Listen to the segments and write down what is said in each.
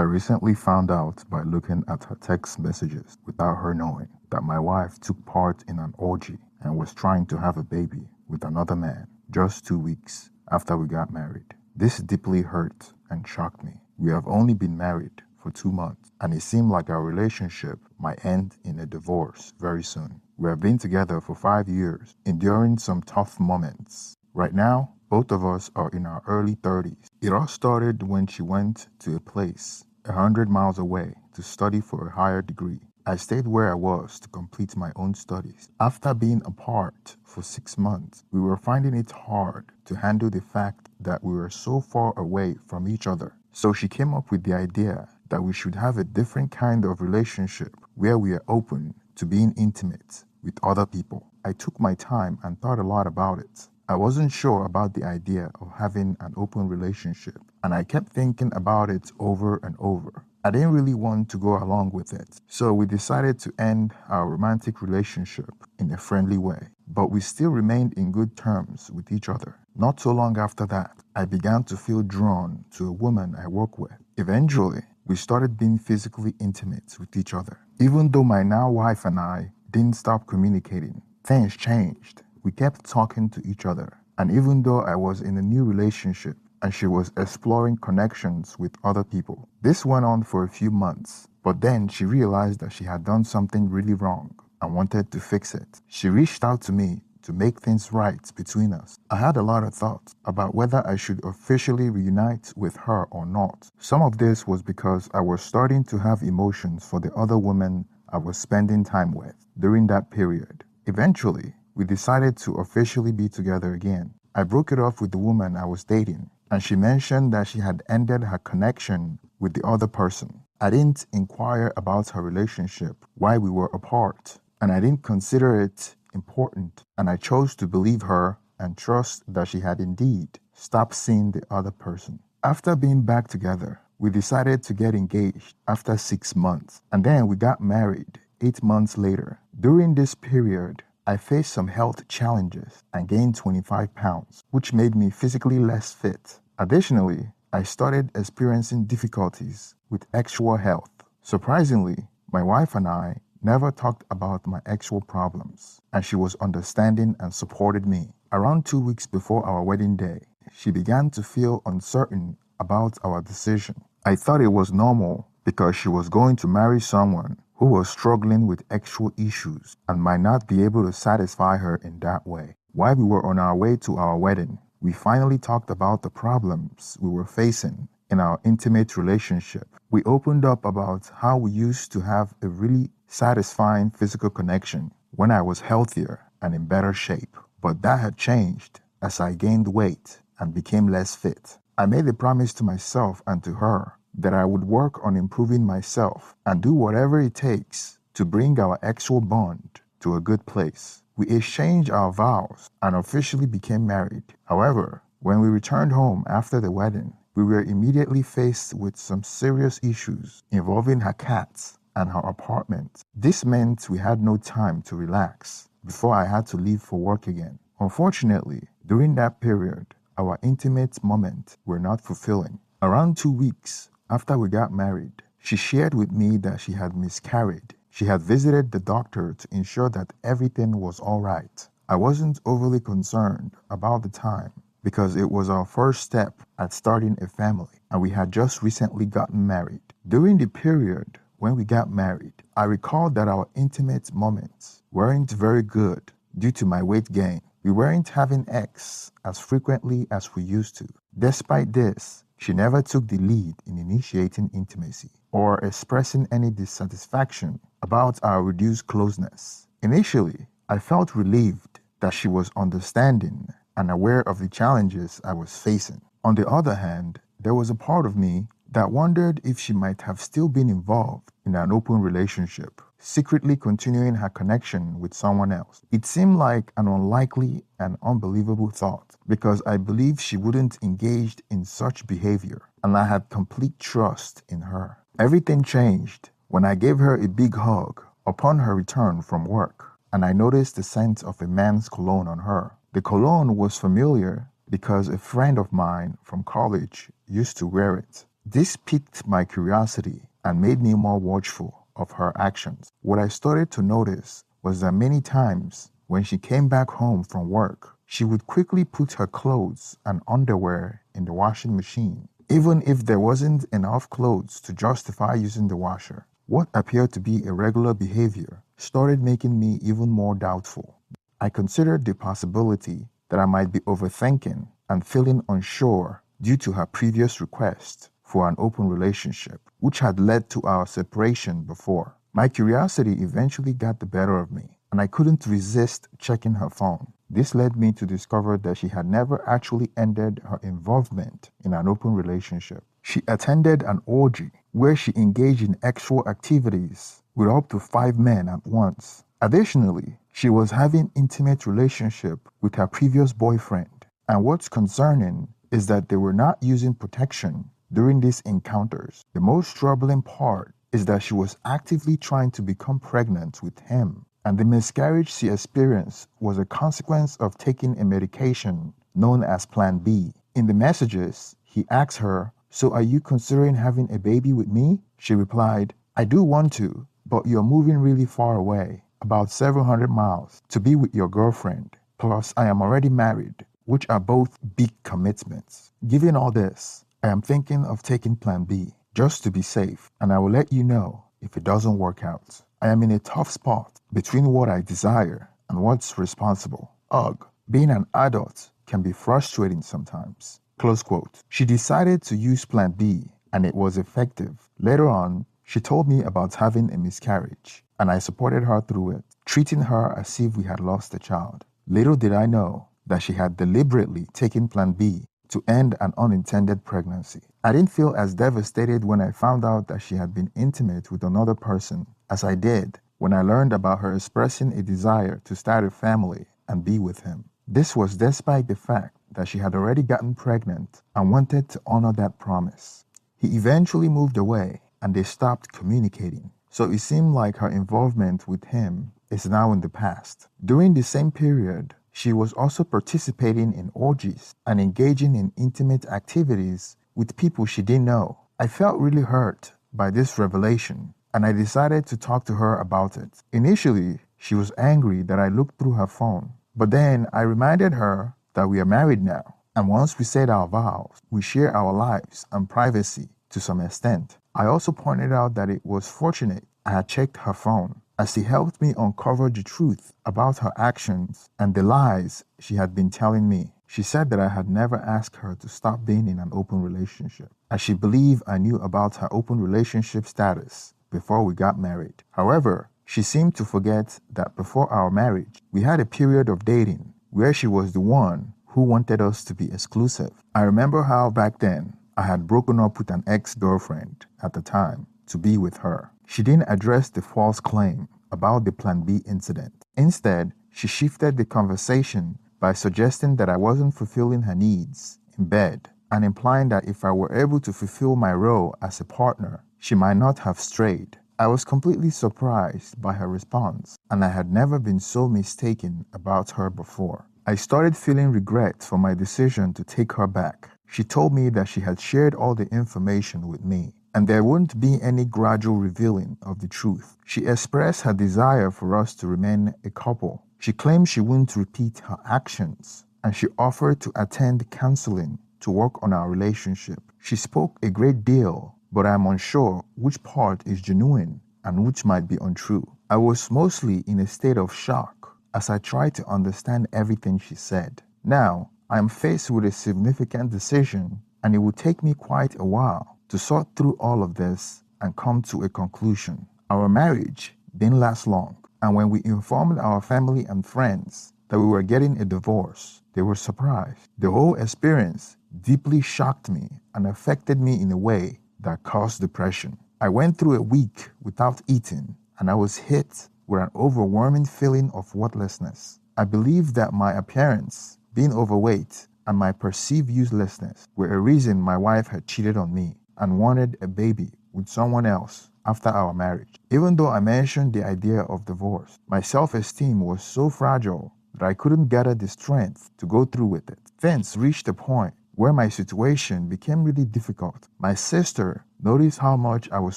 I recently found out by looking at her text messages without her knowing that my wife took part in an orgy and was trying to have a baby with another man just 2 weeks after we got married. This deeply hurt and shocked me. We have only been married for 2 months, and it seemed like our relationship might end in a divorce very soon. We have been together for 5 years, enduring some tough moments. Right now, both of us are in our early 30s. It all started when she went to a place 100 miles away to study for a higher degree. I stayed where I was to complete my own studies. After being apart for 6 months, we were finding it hard to handle the fact that we were so far away from each other. So she came up with the idea that we should have a different kind of relationship where we are open to being intimate with other people. I took my time and thought a lot about it. I wasn't sure about the idea of having an open relationship, and I kept thinking about it over and over. I didn't really want to go along with it, so we decided to end our romantic relationship in a friendly way, but we still remained in good terms with each other. Not so long after that, I began to feel drawn to a woman I work with. Eventually, we started being physically intimate with each other. Even though my now wife and I didn't stop communicating, things changed. We kept talking to each other, and even though I was in a new relationship and she was exploring connections with other people, this went on for a few months, but then she realized that she had done something really wrong and wanted to fix it. She reached out to me to make things right between us. I had a lot of thoughts about whether I should officially reunite with her or not. Some of this was because I was starting to have emotions for the other woman I was spending time with during that period. Eventually, we decided to officially be together again. I broke it off with the woman I was dating, and she mentioned that she had ended her connection with the other person. I didn't inquire about her relationship while we were apart, and I didn't consider it important, and I chose to believe her and trust that she had indeed stopped seeing the other person. After being back together, we decided to get engaged after 6 months, and then we got married 8 months later. During this period, I faced some health challenges and gained 25 pounds, which made me physically less fit. Additionally, I started experiencing difficulties with sexual health. Surprisingly, my wife and I never talked about my actual problems, and she was understanding and supported me. Around 2 weeks before our wedding day, she began to feel uncertain about our decision. I thought it was normal because she was going to marry someone who was struggling with actual issues and might not be able to satisfy her in that way. While we were on our way to our wedding, we finally talked about the problems we were facing in our intimate relationship. We opened up about how we used to have a really satisfying physical connection when I was healthier and in better shape, but that had changed as I gained weight and became less fit. I made a promise to myself and to her that I would work on improving myself and do whatever it takes to bring our actual bond to a good place. We exchanged our vows and officially became married. However, when we returned home after the wedding, we were immediately faced with some serious issues involving her cats and her apartment. This meant we had no time to relax before I had to leave for work again. Unfortunately, during that period, our intimate moments were not fulfilling. Around 2 weeks after we got married, she shared with me that she had miscarried. She had visited the doctor to ensure that everything was all right. I wasn't overly concerned about the time because it was our first step at starting a family, and we had just recently gotten married. During the period when we got married, I recalled that our intimate moments weren't very good due to my weight gain. We weren't having sex as frequently as we used to. Despite this, she never took the lead in initiating intimacy or expressing any dissatisfaction about our reduced closeness. Initially, I felt relieved that she was understanding and aware of the challenges I was facing. On the other hand, there was a part of me that wondered if she might have still been involved in an open relationship, secretly continuing her connection with someone else. It seemed like an unlikely and unbelievable thought because I believed she wouldn't engage in such behavior, and I had complete trust in her. Everything changed when I gave her a big hug upon her return from work, and I noticed the scent of a man's cologne on her. The cologne was familiar because a friend of mine from college used to wear it. This piqued my curiosity and made me more watchful of her actions. What I started to notice was that many times when she came back home from work, she would quickly put her clothes and underwear in the washing machine, even if there wasn't enough clothes to justify using the washer. What appeared to be irregular behavior started making me even more doubtful. I considered the possibility that I might be overthinking and feeling unsure due to her previous request for an open relationship, which had led to our separation before. My curiosity eventually got the better of me, and I couldn't resist checking her phone. This led me to discover that she had never actually ended her involvement in an open relationship. She attended an orgy where she engaged in sexual activities with up to 5 men at once. Additionally, she was having intimate relationship with her previous boyfriend. And what's concerning is that they were not using protection during these encounters. The most troubling part is that she was actively trying to become pregnant with him, and the miscarriage she experienced was a consequence of taking a medication known as Plan B. In the messages, he asked her, "So are you considering having a baby with me?" She replied, "I do want to, but you're moving really far away, about 700 miles, to be with your girlfriend. Plus, I am already married, which are both big commitments. Given all this, I am thinking of taking Plan B, just to be safe, and I will let you know if it doesn't work out. I am in a tough spot between what I desire and what's responsible. Ugh, being an adult can be frustrating sometimes." Close quote. She decided to use Plan B, and it was effective. Later on, she told me about having a miscarriage, and I supported her through it, treating her as if we had lost a child. Little did I know that she had deliberately taken Plan B to end an unintended pregnancy. I didn't feel as devastated when I found out that she had been intimate with another person as I did when I learned about her expressing a desire to start a family and be with him. This was despite the fact that she had already gotten pregnant and wanted to honor that promise. He eventually moved away and they stopped communicating, so it seemed like her involvement with him is now in the past. During the same period, she was also participating in orgies and engaging in intimate activities with people she didn't know. I felt really hurt by this revelation, and I decided to talk to her about it. Initially, she was angry that I looked through her phone, but then I reminded her that we are married now, and once we said our vows, we share our lives and privacy to some extent. I also pointed out that it was fortunate I had checked her phone, as he helped me uncover the truth about her actions and the lies she had been telling me. She said that I had never asked her to stop being in an open relationship, as she believed I knew about her open relationship status before we got married. However, she seemed to forget that before our marriage, we had a period of dating where she was the one who wanted us to be exclusive. I remember how back then I had broken up with an ex-girlfriend at the time to be with her. She didn't address the false claim about the Plan B incident. Instead, she shifted the conversation by suggesting that I wasn't fulfilling her needs in bed and implying that if I were able to fulfill my role as a partner, she might not have strayed. I was completely surprised by her response, and I had never been so mistaken about her before. I started feeling regret for my decision to take her back. She told me that she had shared all the information with me, and there wouldn't be any gradual revealing of the truth. She expressed her desire for us to remain a couple. She claimed she wouldn't repeat her actions, and she offered to attend counseling to work on our relationship. She spoke a great deal, but I'm unsure which part is genuine and which might be untrue. I was mostly in a state of shock as I tried to understand everything she said. Now, I am faced with a significant decision, and it will take me quite a while to sort through all of this and come to a conclusion. Our marriage didn't last long, and when we informed our family and friends that we were getting a divorce, they were surprised. The whole experience deeply shocked me and affected me in a way that caused depression. I went through a week without eating, and I was hit with an overwhelming feeling of worthlessness. I believed that my appearance, being overweight, and my perceived uselessness were a reason my wife had cheated on me and wanted a baby with someone else after our marriage. Even though I mentioned the idea of divorce, my self-esteem was so fragile that I couldn't gather the strength to go through with it. Things reached a point where my situation became really difficult. My sister noticed how much I was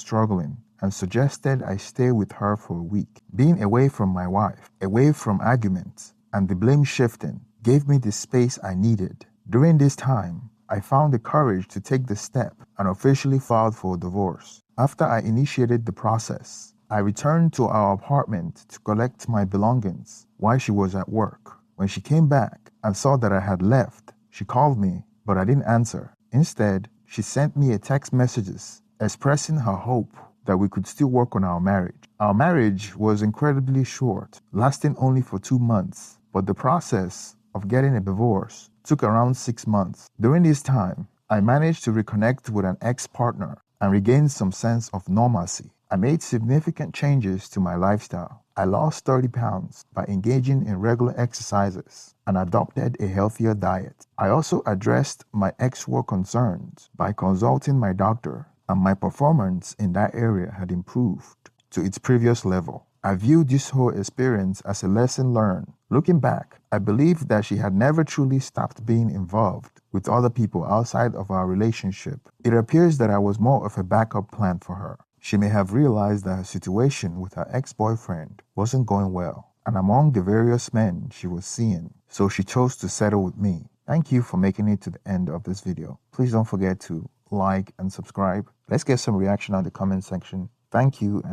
struggling and suggested I stay with her for a week. Being away from my wife, away from arguments, and the blame shifting gave me the space I needed. During this time, I found the courage to take the step and officially filed for a divorce. After I initiated the process, I returned to our apartment to collect my belongings while she was at work. When she came back and saw that I had left, she called me, but I didn't answer. Instead, she sent me a text messages expressing her hope that we could still work on our marriage. Our marriage was incredibly short, lasting only for 2 months, but the process of getting a divorce took around 6 months. During this time, I managed to reconnect with an ex-partner and regain some sense of normalcy. I made significant changes to my lifestyle. I lost 30 pounds by engaging in regular exercises and adopted a healthier diet. I also addressed my ex-work concerns by consulting my doctor, and my performance in that area had improved to its previous level. I viewed this whole experience as a lesson learned. Looking back, I believe that she had never truly stopped being involved with other people outside of our relationship. It appears that I was more of a backup plan for her. She may have realized that her situation with her ex-boyfriend wasn't going well, and among the various men she was seeing, so she chose to settle with me. Thank you for making it to the end of this video. Please don't forget to like and subscribe. Let's get some reaction on the comment section. Thank you and